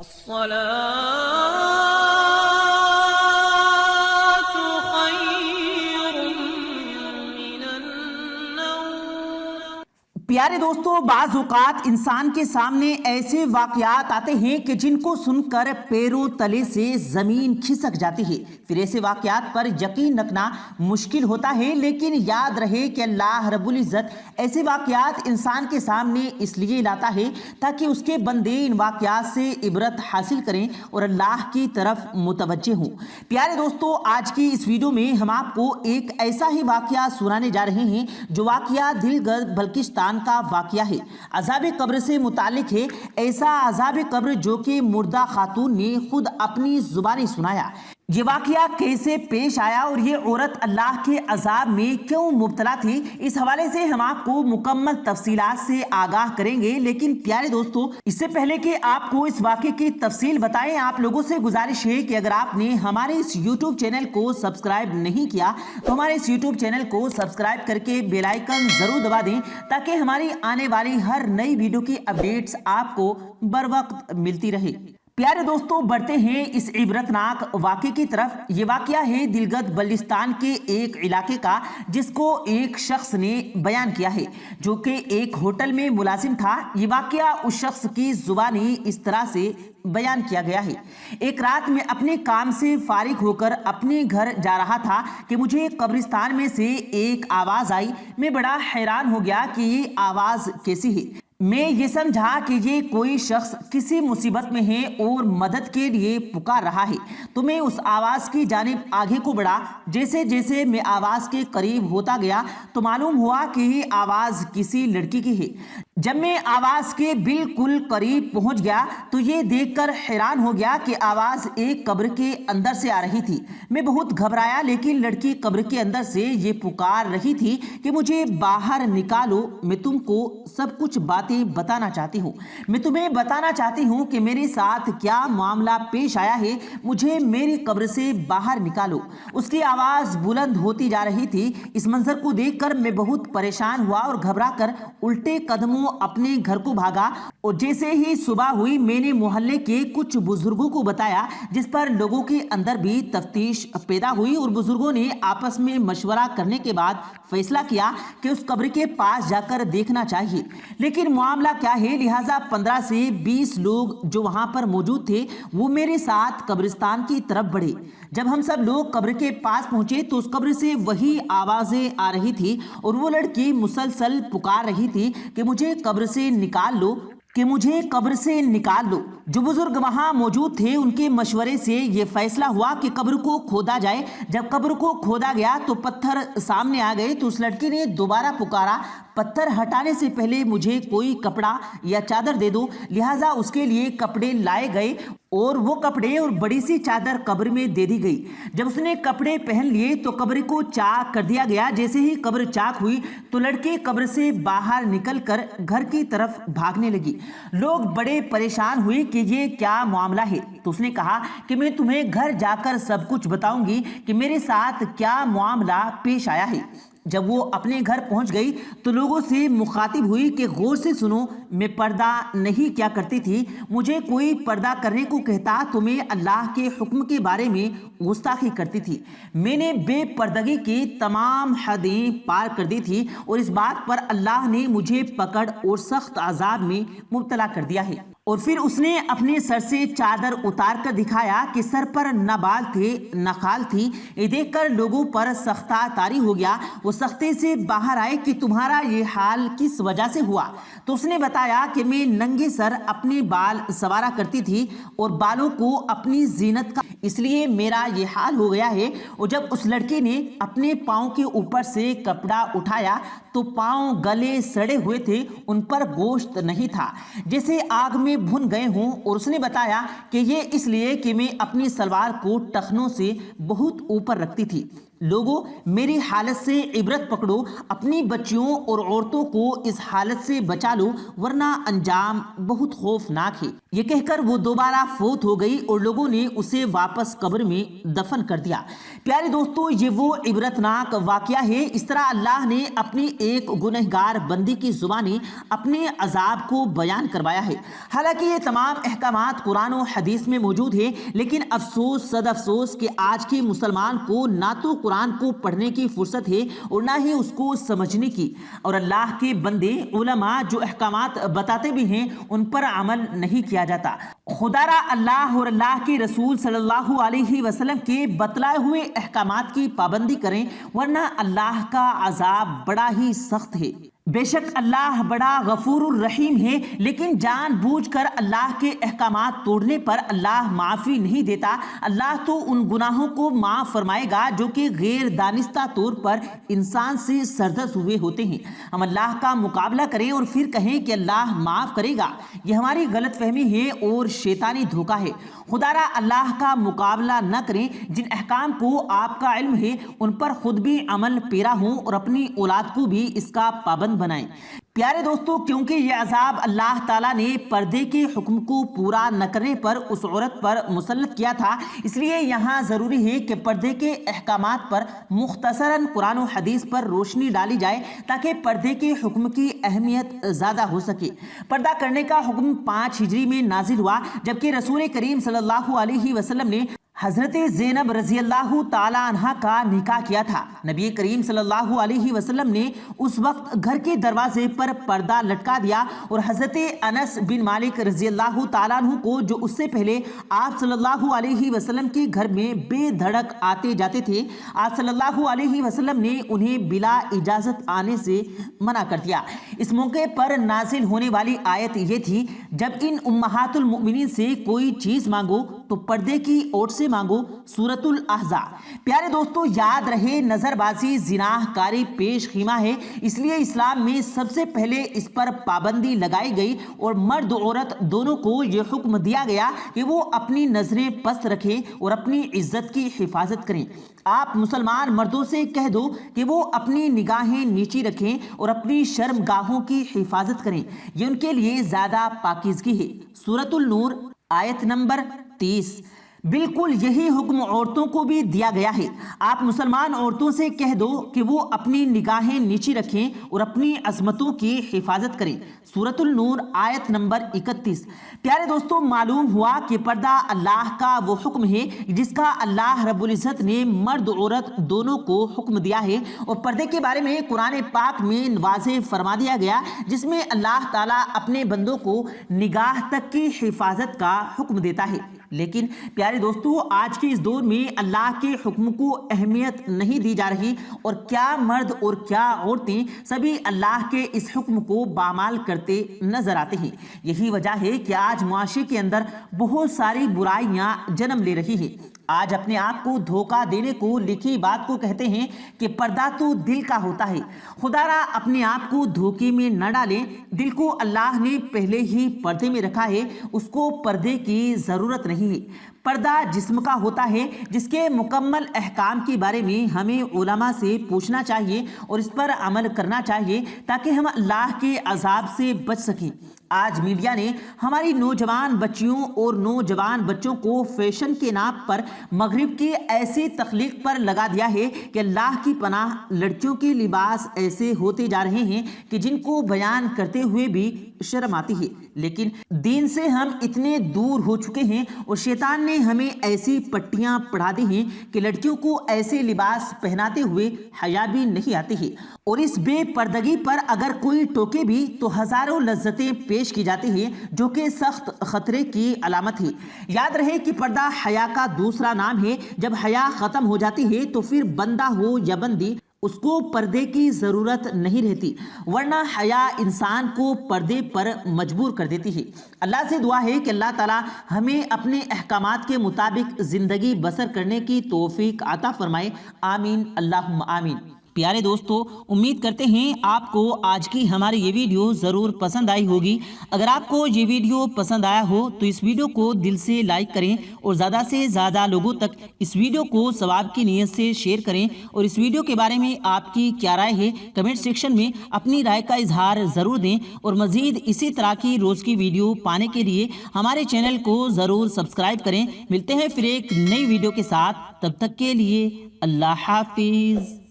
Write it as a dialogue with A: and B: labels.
A: الصلاة خير من النوم۔
B: پیارے دوستو، بعض اوقات انسان کے سامنے ایسے واقعات آتے ہیں کہ جن کو سن کر پیروں تلے سے زمین کھسک جاتی ہے۔ پھر ایسے واقعات پر یقین رکھنا مشکل ہوتا ہے، لیکن یاد رہے کہ اللہ رب العزت ایسے واقعات انسان کے سامنے اس لیے لاتا ہے تاکہ اس کے بندے ان واقعات سے عبرت حاصل کریں اور اللہ کی طرف متوجہ ہوں۔ پیارے دوستو، آج کی اس ویڈیو میں ہم آپ کو ایک ایسا ہی واقعہ سنانے جا رہے ہیں جو واقعہ دلگرد بلوچستان کا واقعہ ہے، عذاب قبر سے متعلق ہے۔ ایسا عذاب قبر جو کہ مردہ خاتون نے خود اپنی زبانی سنایا۔ یہ واقعہ کیسے پیش آیا اور یہ عورت اللہ کے عذاب میں کیوں مبتلا تھی، اس حوالے سے ہم آپ کو مکمل تفصیلات سے آگاہ کریں گے۔ لیکن پیارے دوستو، اس سے پہلے کہ آپ کو اس واقعے کی تفصیل بتائیں، آپ لوگوں سے گزارش ہے کہ اگر آپ نے ہمارے اس یوٹیوب چینل کو سبسکرائب نہیں کیا تو ہمارے اس یوٹیوب چینل کو سبسکرائب کر کے بیل آئیکن ضرور دبا دیں تاکہ ہماری آنے والی ہر نئی ویڈیو کی اپڈیٹس آپ کو بر وقت ملتی رہے۔ پیارے دوستو، بڑھتے ہیں اس عبرتناک واقعے کی طرف۔ یہ واقعہ ہے دلگرد بلوچستان کے ایک علاقے کا، جس کو ایک شخص نے بیان کیا ہے جو کہ ایک ہوٹل میں ملازم تھا۔ یہ واقعہ اس شخص کی زبانی اس طرح سے بیان کیا گیا ہے: ایک رات میں اپنے کام سے فارغ ہو کر اپنے گھر جا رہا تھا کہ مجھے قبرستان میں سے ایک آواز آئی۔ میں بڑا حیران ہو گیا کہ یہ آواز کیسی ہے۔ میں یہ سمجھا کہ یہ کوئی شخص کسی مصیبت میں ہے اور مدد کے لیے پکار رہا ہے، تو میں اس آواز کی جانب آگے کو بڑھا۔ جیسے جیسے میں آواز کے قریب ہوتا گیا تو معلوم ہوا کہ یہ آواز کسی لڑکی کی ہے۔ جب میں آواز کے بالکل قریب پہنچ گیا تو یہ دیکھ کر حیران ہو گیا کہ آواز ایک قبر کے اندر سے آ رہی تھی۔ میں بہت گھبرایا، لیکن لڑکی قبر کے اندر سے یہ پکار رہی تھی کہ مجھے باہر نکالو، میں تم کو سب کچھ باتیں بتانا چاہتی ہوں۔ میں تمہیں بتانا چاہتی ہوں کہ میرے ساتھ کیا معاملہ پیش آیا ہے، مجھے میری قبر سے باہر نکالو۔ اس کی آواز بلند ہوتی جا رہی تھی۔ اس منظر کو دیکھ کر میں بہت پریشان ہوا اور گھبرا کر الٹے قدموں اپنے گھر کو بھاگا، اور جیسے ہی صبح ہوئی میں نے محلے کے کچھ بزرگوں کو بتایا، جس پر لوگوں کے اندر بھی تفتیش پیدا ہوئی اور بزرگوں نے آپس میں مشورہ کرنے کے بعد فیصلہ کیا کہ اس قبر کے پاس جا کر دیکھنا چاہیے۔ لیکن معاملہ کیا ہے، لہٰذا 15 سے 20 لوگ جو وہاں پر موجود تھے وہ میرے ساتھ قبرستان کی طرف بڑھے۔ جب ہم سب لوگ قبر کے پاس پہنچے تو اس قبر سے وہی آوازیں آ رہی تھی اور وہ لڑکی مسلسل پکار رہی تھی کہ مجھے قبر سے نکال لو، کہ مجھے قبر سے نکال لو۔ جو بزرگ وہاں موجود تھے ان کے مشورے سے یہ فیصلہ ہوا کہ قبر کو کھودا جائے۔ جب قبر کو کھودا گیا تو پتھر سامنے آ گئے تو اس لڑکی نے دوبارہ پکارا، پتھر ہٹانے سے پہلے مجھے کوئی کپڑا یا چادر دے دو۔ لہٰذا اس کے لیے کپڑے لائے گئے اور وہ کپڑے اور بڑی سی چادر قبر میں دے دی گئی۔ جب اس نے کپڑے پہن لیے تو قبر کو چاک کر دیا گیا۔ جیسے ہی قبر چاک ہوئی تو لڑکی قبر سے باہر نکل کر گھر کی طرف بھاگنے لگی۔ لوگ بڑے پریشان ہوئے کہ یہ کیا معاملہ ہے، تو اس نے کہا کہ میں تمہیں گھر جا کر سب کچھ بتاؤں گی کہ میرے ساتھ کیا معاملہ پیش آیا ہے۔ جب وہ اپنے گھر پہنچ گئی تو لوگوں سے مخاطب ہوئی کہ غور سے سنو، میں پردہ نہیں کیا کرتی تھی، مجھے کوئی پردہ کرنے کو کہتا تو میں اللہ کے حکم کے بارے میں گستاخی کرتی تھی۔ میں نے بے پردگی کی تمام حدیں پار کر دی تھی اور اس بات پر اللہ نے مجھے پکڑ اور سخت عذاب میں مبتلا کر دیا ہے۔ اور پھر اس نے اپنے سر سے چادر اتار کر دکھایا کہ سر پر نہ بال تھے نہ خال تھی۔ یہ دیکھ کر لوگوں پر سختہ طاری ہو گیا۔ وہ سختے سے باہر آئے کہ تمہارا یہ حال کس وجہ سے ہوا؟ تو اس نے بتایا کہ میں ننگے سر اپنے بال سنوارا کرتی تھی اور بالوں کو اپنی زینت کا، اس لیے میرا یہ حال ہو گیا ہے۔ اور جب اس لڑکی نے اپنے پاؤں کے اوپر سے کپڑا اٹھایا تو پاؤں گلے سڑے ہوئے تھے، ان پر گوشت نہیں تھا، جیسے آگ میں بھن گئے ہوں۔ اور اس نے بتایا کہ یہ اس لیے کہ میں اپنی سلوار کو ٹخنوں سے بہت اوپر رکھتی تھی۔ لوگوں میری حالت سے عبرت پکڑو، اپنی بچیوں اور عورتوں کو اس حالت سے بچا لو ورنہ انجام بہت خوفناک ہے۔ یہ کہہ کر وہ دوبارہ فوت ہو گئی اور لوگوں نے اسے واپس قبر میں دفن کر دیا۔ پیارے دوستو، یہ وہ عبرتناک واقعہ ہے۔ اس طرح اللہ نے اپنی ایک گنہگار بندی کی زبانی اپنے عذاب کو بیان کروایا ہے۔ حالانکہ یہ تمام احکامات قرآن و حدیث میں موجود ہیں، لیکن افسوس صد افسوس کہ آج کے مسلمان کو نہ تو قرآن کو پڑھنے کی فرصت ہے اور نہ ہی اس کو سمجھنے کی، اور اللہ کے بندے علماء جو احکامات بتاتے بھی ہیں ان پر عمل نہیں کیا جاتا۔ خدا را اللہ اور اللہ کے رسول صلی اللہ علیہ وسلم کے بتلائے ہوئے احکامات کی پابندی کریں ورنہ اللہ کا عذاب بڑا ہی سخت ہے۔ بے شک اللہ بڑا غفور الرحیم ہے، لیکن جان بوجھ کر اللہ کے احکامات توڑنے پر اللہ معافی نہیں دیتا۔ اللہ تو ان گناہوں کو معاف فرمائے گا جو کہ غیر دانستہ طور پر انسان سے سرزد ہوئے ہوتے ہیں۔ ہم اللہ کا مقابلہ کریں اور پھر کہیں کہ اللہ معاف کرے گا، یہ ہماری غلط فہمی ہے اور شیطانی دھوکہ ہے۔ خدا را اللہ کا مقابلہ نہ کریں، جن احکام کو آپ کا علم ہے ان پر خود بھی عمل پیرا ہوں اور اپنی اولاد کو بھی اس کا پابند بنائیں۔ پیارے دوستو، کیونکہ یہ عذاب اللہ تعالیٰ نے پردے کے حکم کو پورا نہ کرنے پر اس عورت پر مسلط کیا تھا، اس لیے یہاں ضروری ہے کہ پردے کے احکامات پر مختصراً قرآن و حدیث پر روشنی ڈالی جائے تاکہ پردے کے حکم کی اہمیت زیادہ ہو سکے۔ پردہ کرنے کا حکم 5 ہجری میں نازل ہوا، جبکہ رسول کریم صلی اللہ علیہ وسلم نے حضرت زینب رضی اللہ تعالی عنہ کا نکاح کیا تھا۔ نبی کریم صلی اللہ علیہ وسلم نے اس وقت گھر کے دروازے پر پردہ لٹکا دیا اور حضرت انس بن مالک رضی اللہ تعالیٰ عنہ کو، جو اس سے پہلے آپ صلی اللہ علیہ وسلم کے گھر میں بے دھڑک آتے جاتے تھے، آپ صلی اللہ علیہ وسلم نے انہیں بلا اجازت آنے سے منع کر دیا۔ اس موقع پر نازل ہونے والی آیت یہ تھی، جب ان امہات المؤمنین سے کوئی چیز مانگو تو پردے کی اوٹ سے مانگو، سورۃ الاحزاب۔ پیارے دوستو، یاد رہے نظر بازی زناہ کاری پیش خیمہ ہے، اس لیے اسلام میں سب سے پہلے اس پر پابندی لگائی گئی اور مرد عورت دونوں کو یہ حکم دیا گیا کہ وہ اپنی نظریں پست رکھیں اور اپنی عزت کی حفاظت کریں۔ آپ مسلمان مردوں سے کہہ دو کہ وہ اپنی نگاہیں نیچی رکھیں اور اپنی شرم گاہوں کی حفاظت کریں، یہ ان کے لیے زیادہ پاکیزگی ہے۔ سورۃ النور آیت نمبر 30۔ بالکل یہی حکم عورتوں کو بھی دیا گیا ہے۔ آپ مسلمان عورتوں سے کہہ دو کہ وہ اپنی نگاہیں نیچی رکھیں اور اپنی عظمتوں کی حفاظت کریں، سورۃ النور آیت نمبر 31۔ پیارے دوستو، معلوم ہوا کہ پردہ اللہ کا وہ حکم ہے جس کا اللہ رب العزت نے مرد عورت دونوں کو حکم دیا ہے، اور پردے کے بارے میں قرآن پاک میں واضح فرما دیا گیا، جس میں اللہ تعالیٰ اپنے بندوں کو نگاہ تک کی حفاظت کا حکم دیتا ہے۔ لیکن پیارے دوستو، آج کے اس دور میں اللہ کے حکم کو اہمیت نہیں دی جا رہی، اور کیا مرد اور کیا عورتیں سبھی اللہ کے اس حکم کو پامال کرتے نظر آتے ہیں۔ یہی وجہ ہے کہ آج معاشرے کے اندر بہت ساری برائیاں جنم لے رہی ہیں۔ آج اپنے آپ کو دھوکہ دینے کو لکھی بات کو کہتے ہیں کہ پردہ تو دل کا ہوتا ہے۔ خدا را اپنے آپ کو دھوکے میں نہ ڈالیں، دل کو اللہ نے پہلے ہی پردے میں رکھا ہے، اس کو پردے کی ضرورت نہیں ہے۔ پردہ جسم کا ہوتا ہے جس کے مکمل احکام کے بارے میں ہمیں علماء سے پوچھنا چاہیے اور اس پر عمل کرنا چاہیے تاکہ ہم اللہ کے عذاب سے بچ سکیں۔ آج میڈیا نے ہماری نوجوان بچیوں اور نوجوان بچوں کو فیشن کے نام پر مغرب کی ایسی تخلیق پر لگا دیا ہے کہ اللہ کی پناہ، لڑکیوں کے لباس ایسے ہوتے جا رہے ہیں کہ جن کو بیان کرتے ہوئے بھی شرم آتی ہے۔ لیکن دین سے ہم اتنے دور ہو چکے ہیں اور شیطان نے ہمیں ایسی پٹیاں پڑھا دی ہیں کہ لڑکیوں کو ایسے لباس پہناتے ہوئے حیا بھی نہیں آتی ہے، اور اس بے پردگی پر اگر کوئی ٹوکے بھی تو ہزاروں لذتیں پیش کی جاتی ہیں، جو کہ سخت خطرے کی علامت ہے۔ یاد رہے کہ پردہ حیا کا دوسرا نام ہے۔ جب حیا ختم ہو جاتی ہے تو پھر بندہ ہو یا بندی، اس کو پردے کی ضرورت نہیں رہتی، ورنہ حیا انسان کو پردے پر مجبور کر دیتی ہے۔ اللہ سے دعا ہے کہ اللہ تعالی ہمیں اپنے احکامات کے مطابق زندگی بسر کرنے کی توفیق عطا فرمائے، آمین اللہم آمین۔ پیارے دوستو، امید کرتے ہیں آپ کو آج کی ہماری یہ ویڈیو ضرور پسند آئی ہوگی۔ اگر آپ کو یہ ویڈیو پسند آیا ہو تو اس ویڈیو کو دل سے لائک کریں اور زیادہ سے زیادہ لوگوں تک اس ویڈیو کو ثواب کی نیت سے شیئر کریں، اور اس ویڈیو کے بارے میں آپ کی کیا رائے ہے کمنٹ سیکشن میں اپنی رائے کا اظہار ضرور دیں، اور مزید اسی طرح کی روز کی ویڈیو پانے کے لیے ہمارے چینل کو ضرور سبسکرائب کریں۔ ملتے ہیں پھر ایک نئی ویڈیو کے ساتھ، تب تک کے لیے اللہ حافظ۔